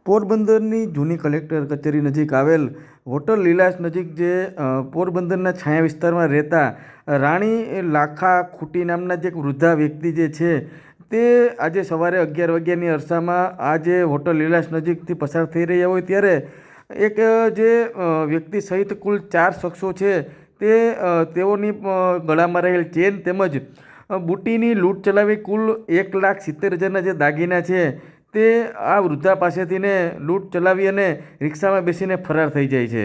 પોરબંદરની જૂની કલેક્ટર કચેરી નજીક આવેલ હોટલ લીલાસ નજીક જે પોરબંદરના છાયા વિસ્તારમાં રહેતા રાણી લાખા ખૂટી નામના જે એક વૃદ્ધા વ્યક્તિ જે છે તે આજે સવારે 11 વાગ્યાની અરસામાં આ જે હોટલ લીલાસ નજીકથી પસાર થઈ રહ્યા હોય ત્યારે એક જે વ્યક્તિ સહિત કુલ 4 શખ્સો છે તે તેઓની ગળામાં રહેલ ચેન તેમજ બુટ્ટીની લૂંટ ચલાવી કુલ 1,70,000ના જે દાગીના છે તે આ વૃદ્ધા પાસેથીને લૂંટ ચલાવી અને રિક્ષામાં બેસીને ફરાર થઈ જાય છે.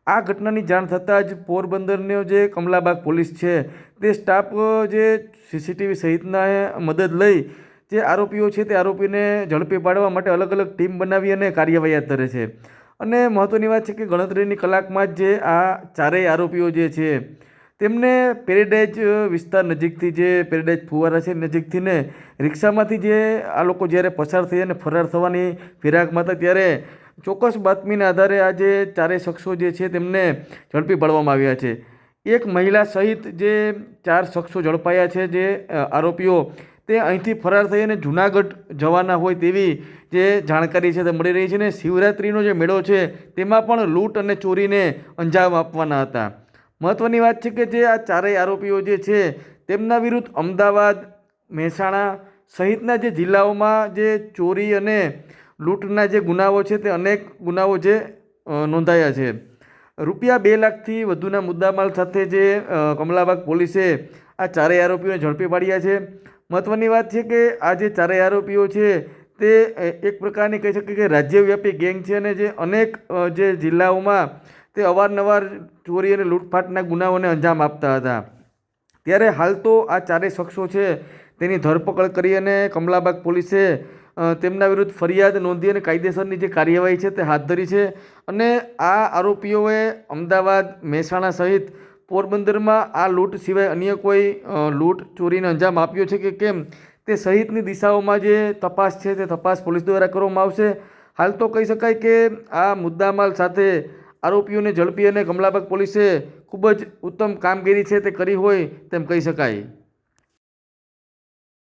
આ ઘટનાની જાણ થતાં જ પોરબંદરનો જે કમલાબાગ પોલીસ છે તે સ્ટાફ જે સીસીટીવી સહિતના મદદ લઈ જે આરોપીઓ છે તે આરોપીને ઝડપી પાડવા માટે અલગ અલગ ટીમ બનાવી અને કાર્યવાહી હાથ ધરે છે. અને મહત્ત્વની વાત છે કે ગણતરીની કલાકમાં જ જે આ ચારેય આરોપીઓ જે છે તેમને પેરેડાઇઝ વિસ્તાર નજીકથી જે પેરેડાઇઝ ફુવારા છે નજીકથી ને રિક્ષામાંથી જે આ લોકો જ્યારે પસાર થઈ અને ફરાર થવાની ફિરાકમાં હતા ત્યારે ચોક્કસ બાતમીના આધારે આ જે ચારેય શખ્સો જે છે તેમને ઝડપી પાડવામાં આવ્યા છે. એક મહિલા સહિત જે 4 શખ્સો ઝડપાયા છે જે આરોપીઓ તે અહીંથી ફરાર થઈ અને જૂનાગઢ જવાના હોય તેવી જે જાણકારી છે તે મળી રહી છે. ને શિવરાત્રિનો જે મેળો છે તેમાં પણ લૂંટ અને ચોરીને અંજામ આપવાના હતા. મહત્ત્વની વાત છે કે જે આ ચારેય આરોપીઓ જે છે તેમના વિરુદ્ધ અમદાવાદ, મહેસાણા સહિતના જે જિલ્લાઓમાં જે ચોરી અને લૂંટના જે ગુનાઓ છે તે અનેક ગુનાઓ જે નોંધાયા છે. રૂપિયા 2 લાખથી વધુના મુદ્દામાલ સાથે જે કમલાબાગ પોલીસે આ ચારેય આરોપીઓને ઝડપી પાડ્યા છે. મહત્ત્વની વાત છે કે આ જે ચારેય આરોપીઓ છે તે એક પ્રકારની કહી શકાય કે રાજ્યવ્યાપી ગેંગ છે અને જે અનેક જે જિલ્લાઓમાં તે અવારનવાર ચોરી અને લૂંટફાટના ગુનાઓને અંજામ આપતા હતા. ત્યારે હાલ તો આ ચારેય શખ્સો છે તેની ધરપકડ કરી અને કમલાબાગ પોલીસે તેમના વિરુદ્ધ ફરિયાદ નોંધી અને કાયદેસરની જે કાર્યવાહી છે તે હાથ ધરી છે. અને આ આરોપીઓએ અમદાવાદ, મહેસાણા સહિત પોરબંદરમાં આ લૂંટ સિવાય અન્ય કોઈ લૂંટ ચોરીને અંજામ આપ્યો છે કે કેમ તે સહિતની દિશાઓમાં જે તપાસ છે તે તપાસ પોલીસ દ્વારા કરવામાં આવશે. હાલ તો કહી શકાય કે આ મુદ્દામાલ સાથે આરોપીઓને ઝડપી અને કમલાબાગ પોલીસે ખૂબ જ ઉત્તમ કામગીરી છે તે કરી હોય તેમ કહી શકાય.